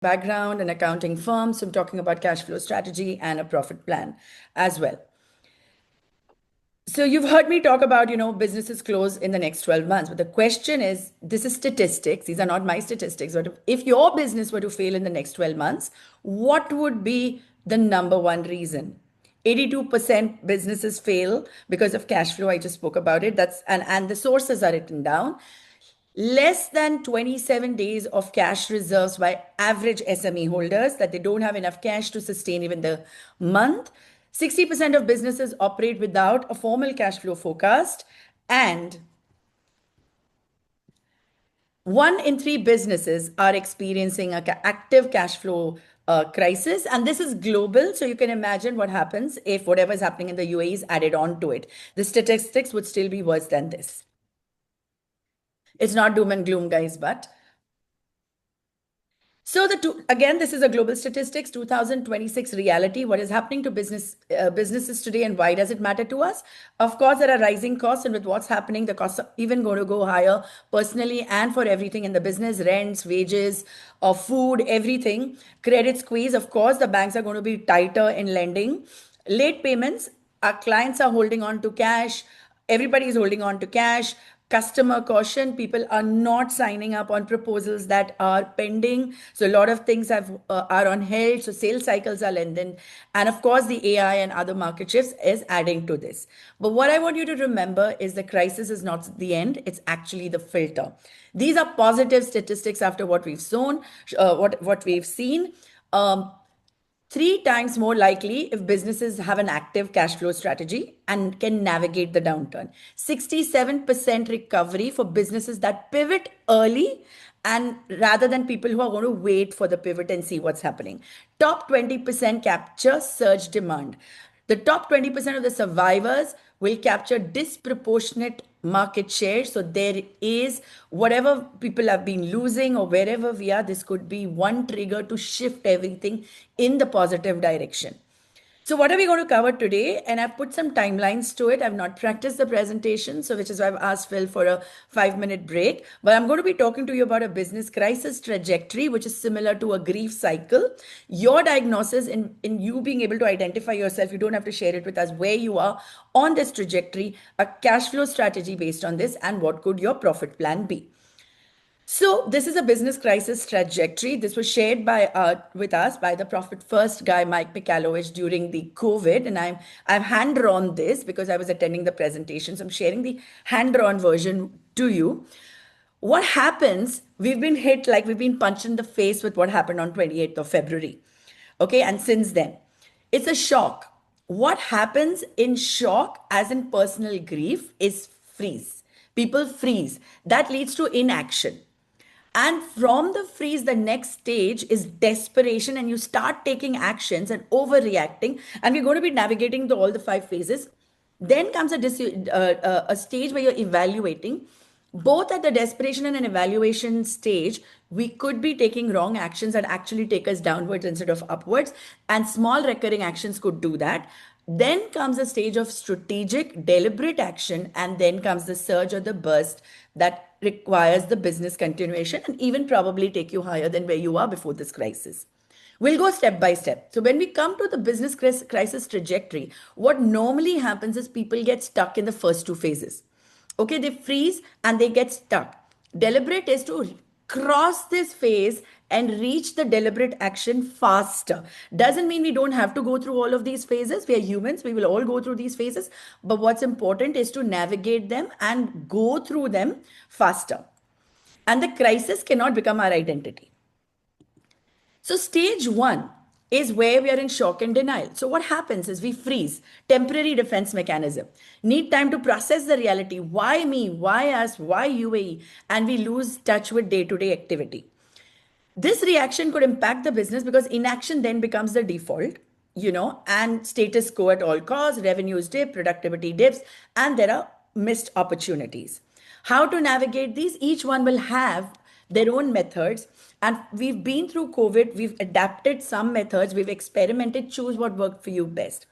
background, an accounting firm. So I'm talking about cash flow strategy and a profit plan as well. So you've heard me talk about, businesses close in the next 12 months. But the question is, this is statistics. These are not my statistics. But if your business were to fail in the next 12 months, what would be the number one reason? 82% businesses fail because of cash flow. I just spoke about it. And the sources are written down. Less than 27 days of cash reserves by average SME holders, that they don't have enough cash to sustain even the month. 60% of businesses operate without a formal cash flow forecast, and 1 in 3 businesses are experiencing an active cash flow crisis. And this is global. So you can imagine what happens if whatever is happening in the UAE is added on to it. The statistics would still be worse than this. It's not doom and gloom, guys, but so again, this is a global statistics, 2026 reality. What is happening to businesses today, and why does it matter to us? Of course, there are rising costs, and with what's happening, the costs are even going to go higher personally and for everything in the business: rents, wages, food, everything. Credit squeeze. Of course, the banks are going to be tighter in lending. Late payments. Our clients are holding on to cash. Everybody is holding on to cash. Customer caution, people are not signing up on proposals that are pending. So a lot of things are on hold. So sales cycles are lengthened. And of course, the AI and other market shifts is adding to this. But what I want you to remember is the crisis is not the end. It's actually the filter. These are positive statistics after what we've seen. What we've seen. 3 times more likely if businesses have an active cash flow strategy and can navigate the downturn. 67% recovery for businesses that pivot early, and rather than people who are going to wait for the pivot and see what's happening. Top 20% capture surge demand. The top 20% of the survivors will capture disproportionate market share. So there is whatever people have been losing or wherever we are, this could be one trigger to shift everything in the positive direction. So what are we going to cover today? And I've put some timelines to it. I've not practiced the presentation, so which is why I've asked Phil for a 5-minute break. But I'm going to be talking to you about a business crisis trajectory, which is similar to a grief cycle. Your diagnosis in you being able to identify yourself, you don't have to share it with us where you are on this trajectory, a cash flow strategy based on this, and what could your profit plan be. So this is a business crisis trajectory. This was shared with us by the Profit First guy, Mike Michalowicz, during the COVID. And I'm hand-drawn this because I was attending the presentation. So I'm sharing the hand-drawn version to you. What happens, we've been hit like we've been punched in the face with what happened on 28th of February. Okay, and since then, it's a shock. What happens in shock, as in personal grief, is freeze. People freeze. That leads to inaction. And from the freeze, the next stage is desperation, and you start taking actions and overreacting. And we're going to be navigating all the 5 phases. Then comes a stage where you're evaluating. Both at the desperation and an evaluation stage, we could be taking wrong actions that actually take us downwards instead of upwards. And small recurring actions could do that. Then comes a stage of strategic, deliberate action, and then comes the surge or the burst that requires the business continuation and even probably take you higher than where you are before this crisis. We'll go step by step. So when we come to the business crisis trajectory, what normally happens is people get stuck in the first 2 phases. Okay, they freeze and they get stuck. Deliberate is to cross this phase and reach the deliberate action faster. Doesn't mean we don't have to go through all of these phases. We are humans, we will all go through these phases. But what's important is to navigate them and go through them faster. And the crisis cannot become our identity. So, stage 1 is where we are in shock and denial. So, what happens is we freeze, temporary defense mechanism, need time to process the reality. Why me? Why us? Why UAE? And we lose touch with day to day activity. This reaction could impact the business because inaction then becomes the default, and status quo at all costs, revenues dip, productivity dips, and there are missed opportunities. How to navigate these? Each one will have their own methods. And we've been through COVID, we've adapted some methods, we've experimented, choose what worked for you best.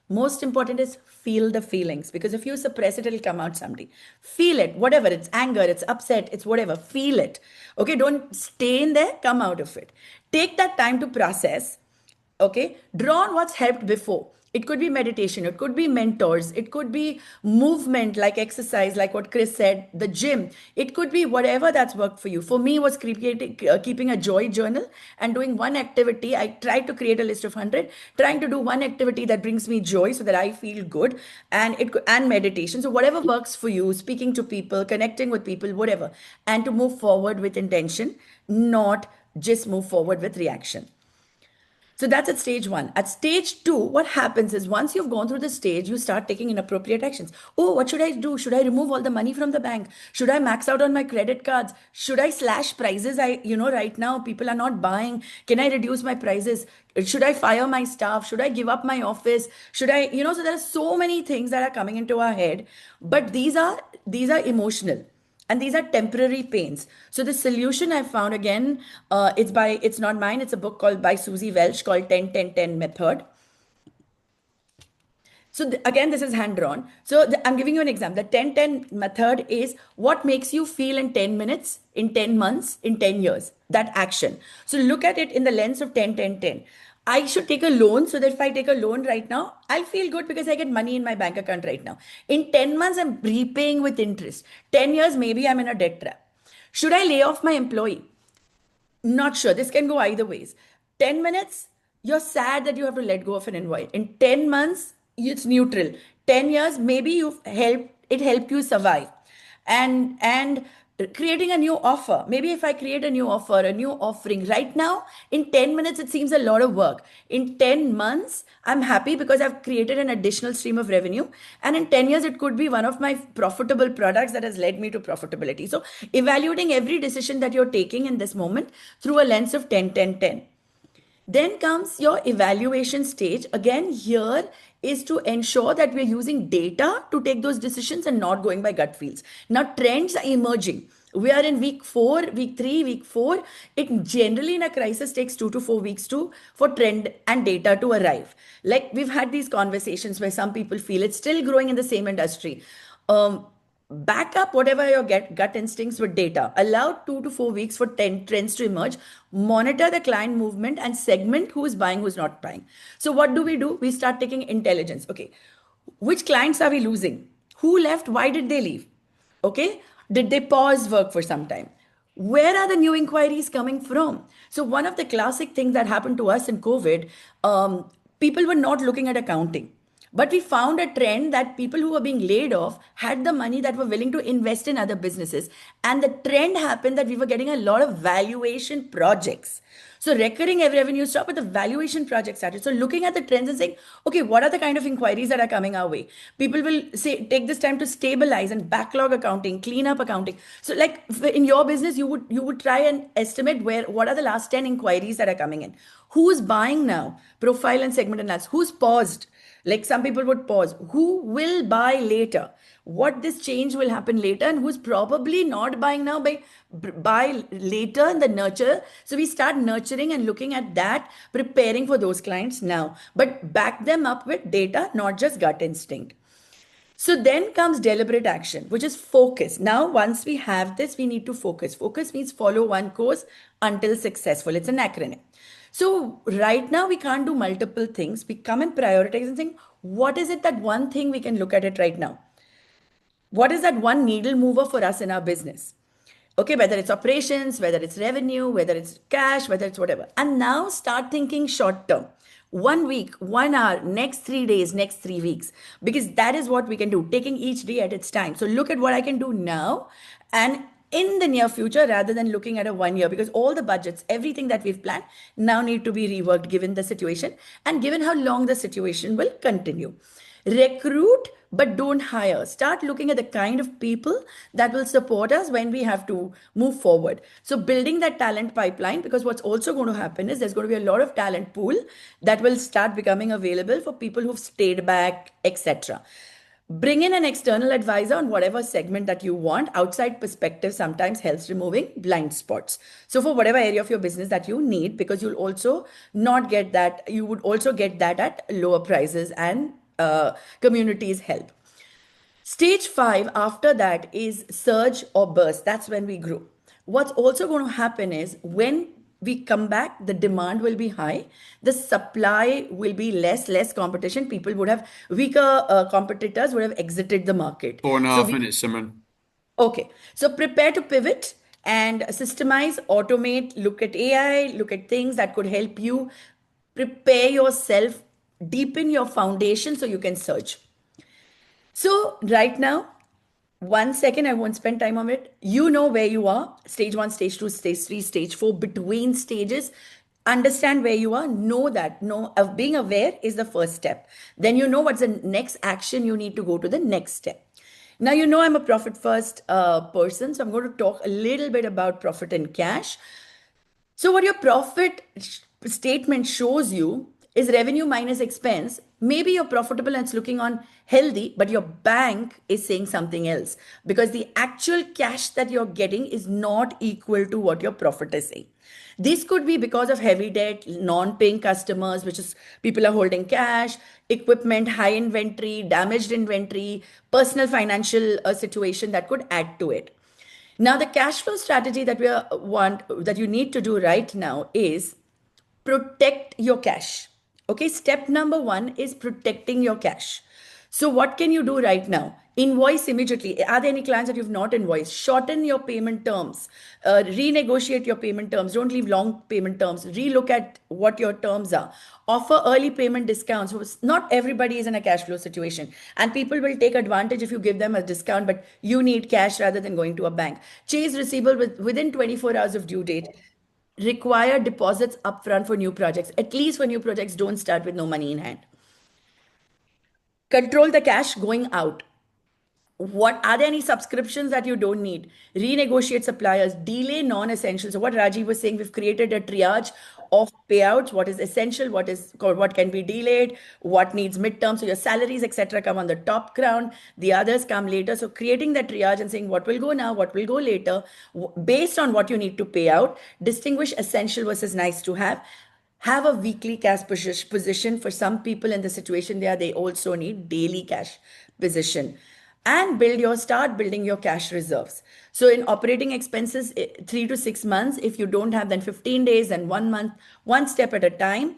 Most important is feel the feelings, because if you suppress it, it'll come out someday. Feel it, whatever, it's anger, it's upset, it's whatever, feel it. Okay, don't stay in there, come out of it. Take that time to process. Okay, draw on what's helped before. It could be meditation, it could be mentors, it could be movement like exercise, like what Chris said, the gym. It could be whatever that's worked for you. For me, was creating keeping a joy journal and doing one activity. I tried to create a list of 100, trying to do one activity that brings me joy so that I feel good. And meditation. So whatever works for you, speaking to people, connecting with people, whatever, and to move forward with intention, not just move forward with reaction. So that's at stage one. At stage two, what happens is once you've gone through the stage, you start taking inappropriate actions. Oh, what should I do? Should I remove all the money from the bank? Should I max out on my credit cards? Should I slash prices? Right now people are not buying. Can I reduce my prices? Should I fire my staff? Should I give up my office? So there are so many things that are coming into our head, but these are emotional and these are temporary pains. So the solution I found, again, it's not mine, it's a book called by Susie Welch called 10-10-10 method. So again, this is hand drawn. So I'm giving you an example. The 10-10 method is what makes you feel in 10 minutes, in 10 months, in 10 years, that action. So look at it in the lens of 10-10-10. I should take a loan so that if I take a loan right now, I'll feel good because I get money in my bank account right now. In 10 months, I'm repaying with interest. 10 years, maybe I'm in a debt trap. Should I lay off my employee? Not sure. This can go either ways. 10 minutes, you're sad that you have to let go of an invoice. In 10 months, it's neutral. 10 years, maybe it helped you survive. And creating a new offer. Maybe if I create a new offer, a new offering right now, in 10 minutes, it seems a lot of work. In 10 months, I'm happy because I've created an additional stream of revenue. And in 10 years, it could be one of my profitable products that has led me to profitability. So evaluating every decision that you're taking in this moment through a lens of 10-10-10. Then comes your evaluation stage. Again, here is to ensure that we're using data to take those decisions and not going by gut feels. Now, trends are emerging. We are in week 4, week 3, week 4. It generally in a crisis takes 2 to 4 weeks for trend and data to arrive. Like we've had these conversations where some people feel it's still growing in the same industry. Back up whatever your gut instincts with data. Allow 2 to 4 weeks for trends to emerge. Monitor the client movement and segment who is buying, who's not buying. So what do? We start taking intelligence. Okay, which clients are we losing? Who left? Why did they leave? Okay, did they pause work for some time? Where are the new inquiries coming from? So one of the classic things that happened to us in COVID, people were not looking at accounting. But we found a trend that people who were being laid off had the money that were willing to invest in other businesses. And the trend happened that we were getting a lot of valuation projects. So recurring revenue stopped, but the valuation project started. So looking at the trends and saying, okay, what are the kind of inquiries that are coming our way? People will say, take this time to stabilize and backlog accounting, clean up accounting. So like in your business, you would try and estimate what are the last 10 inquiries that are coming in. Who's buying now? Profile and segment analysis. Who's paused? Like some people would pause. Who will buy later? What this change will happen later, and who's probably not buying now, buy later in the nurture. So we start nurturing and looking at that, preparing for those clients now, but back them up with data, not just gut instinct. So then comes deliberate action, which is focus. Now, once we have this, we need to focus. Focus means follow one course until successful. It's an acronym. So right now we can't do multiple things. We come and prioritize and think, what is it that one thing we can look at it right now? What is that one needle mover for us in our business? Okay, whether it's operations, whether it's revenue, whether it's cash, whether it's whatever. And now start thinking short term. 1 week, 1 hour, next 3 days, next 3 weeks, because that is what we can do, taking each day at its time. So look at what I can do now and in the near future rather than looking at a 1 year, because all the budgets, everything that we've planned now need to be reworked given the situation and given how long the situation will continue. Recruit, but don't hire. Start looking at the kind of people that will support us when we have to move forward. So building that talent pipeline, because what's also going to happen is there's going to be a lot of talent pool that will start becoming available for people who've stayed back, etc. Bring in an external advisor on whatever segment that you want. Outside perspective sometimes helps removing blind spots. So for whatever area of your business that you need, because you'll also not get that, you would also get that at lower prices and communities help. Stage 5 after that is surge or burst. That's when we grow. What's also going to happen is when we come back, the demand will be high, the supply will be less competition. People would have weaker competitors would have exited the market. Four and a So half we minutes, Simran. Okay, so prepare to pivot and systemize, automate, look at AI, look at things that could help you prepare yourself, deepen your foundation so you can surge. So, right now, 1 second, I won't spend time on it. You know where you are, stage one, stage two, stage three, stage four, between stages. Understand where you are, know that. Know of being aware is the first step. Then you know what's the next action you need to go to the next step. Now, you know I'm a profit first person, so I'm going to talk a little bit about profit and cash. So, what your statement shows you is revenue minus expense. Maybe you're profitable and it's looking on healthy, but your bank is saying something else because the actual cash that you're getting is not equal to what your profit is saying. This could be because of heavy debt, non paying customers, which is people are holding cash, equipment, high inventory, damaged inventory, personal financial situation that could add to it. Now, the cash flow strategy that you need to do right now is protect your cash. Okay, step number one is protecting your cash. So, what can you do right now? Invoice immediately. Are there any clients that you've not invoiced? Shorten your payment terms, renegotiate your payment terms. Don't leave long payment terms. Relook at what your terms are. Offer early payment discounts. So not everybody is in a cash flow situation, and people will take advantage if you give them a discount, but you need cash rather than going to a bank. Chase receivable within 24 hours of due date. Require deposits upfront for new projects, at least for new projects. Don't start with no money in hand. Control the cash going out. What are there any subscriptions that you don't need? Renegotiate suppliers, delay non-essential. So what Rajiv was saying, we've created a triage of payouts: what is essential, what can be delayed, what needs midterm. So your salaries etc come on the top ground, the others come later. So creating that triage and saying what will go now, what will go later, based on what you need to pay out. Distinguish essential versus nice to have a weekly cash position. For some people in the situation they also need daily cash position. And start building your cash reserves. So in operating expenses, 3 to 6 months. If you don't have, then 15 days and 1 month, one step at a time.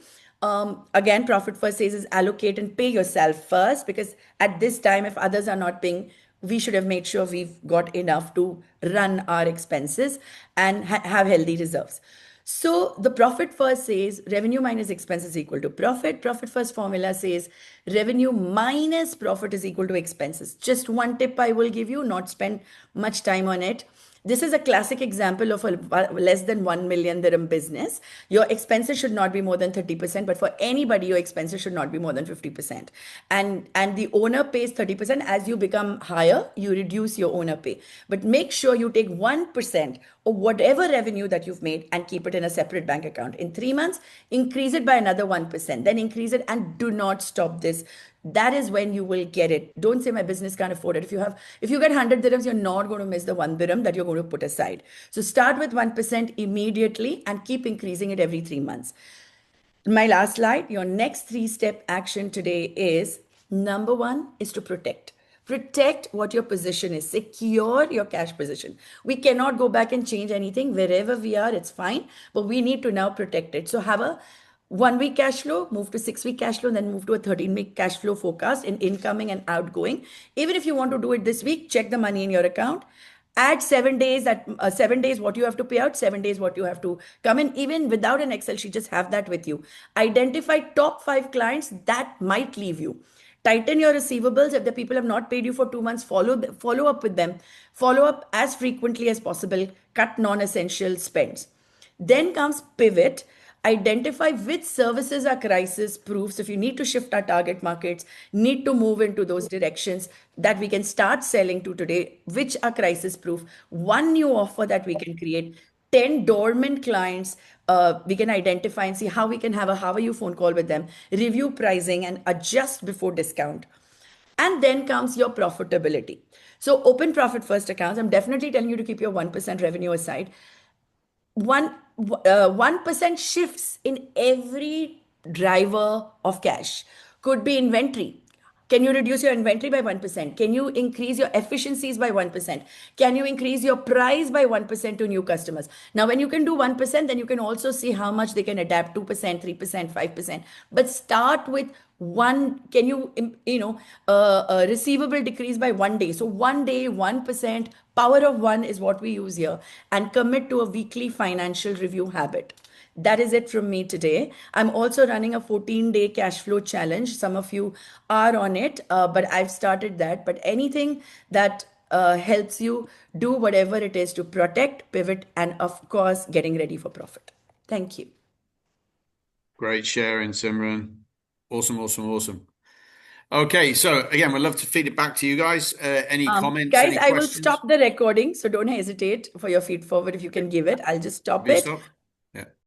Again, profit first says is allocate and pay yourself first, because at this time, if others are not paying, we should have made sure we've got enough to run our expenses and have healthy reserves. So the profit first says revenue minus expense is equal to profit. Profit first formula says revenue minus profit is equal to expenses. Just one tip I will give you, not spend much time on it. This is a classic example of a less than 1 million dirham business. Your expenses should not be more than 30%, but for anybody, your expenses should not be more than 50%. And the owner pays 30%. As you become higher, you reduce your owner pay. But make sure you take 1% or whatever revenue that you've made and keep it in a separate bank account. In 3 months, increase it by another 1%, then increase it, and do not stop this. That is when you will get it. Don't say my business can't afford it. If you get 100 dirhams, you're not going to miss the 1 dirham that you're going to put aside. So start with 1% immediately and keep increasing it every 3 months. My last slide, your next 3-step action today is number one is to protect. Protect what your position is. Secure your cash position. We cannot go back and change anything. Wherever we are, it's fine, but we need to now protect it. So have a 1 week cash flow, move to 6 week cash flow, then move to a 13-week cash flow forecast in incoming and outgoing. Even if you want to do it this week, check the money in your account. Add 7 days, 7 days what you have to pay out, 7 days what you have to come in. Even without an Excel sheet, just have that with you. Identify top 5 clients that might leave you. Tighten your receivables. If the people have not paid you for 2 months, follow up with them. Follow up as frequently as possible. Cut non-essential spends. Then comes pivot. Identify which services are crisis proof. So if you need to shift our target markets, need to move into those directions that we can start selling to today, which are crisis proof. One new offer that we can create, 10 dormant clients we can identify and see how we can have a how are you phone call with them, review pricing and adjust before discount. And then comes your profitability. So open profit first accounts. I'm definitely telling you to keep your 1% revenue aside. 1% shifts in every driver of cash. Could be inventory. Can you reduce your inventory by 1%? Can you increase your efficiencies by 1%? Can you increase your price by 1% to new customers? Now, when you can do 1%, then you can also see how much they can adapt, 2%, 3%, 5%. But start with one. Can you, receivable decrease by one day? So one day, 1%, power of one is what we use here, and commit to a weekly financial review habit. That is it from me today. I'm also running a 14-day cash flow challenge. Some of you are on it, but I've started that. But anything that helps you do whatever it is to protect, pivot, and of course, getting ready for profit. Thank you. Great sharing, Simran. Awesome, awesome, awesome. Okay, so again, we'd love to feed it back to you guys. Any comments, Guys, any I will questions? stop the recording, so don't hesitate for your feed forward if you can give it. I'll just stop Have you it. stopped? Yeah.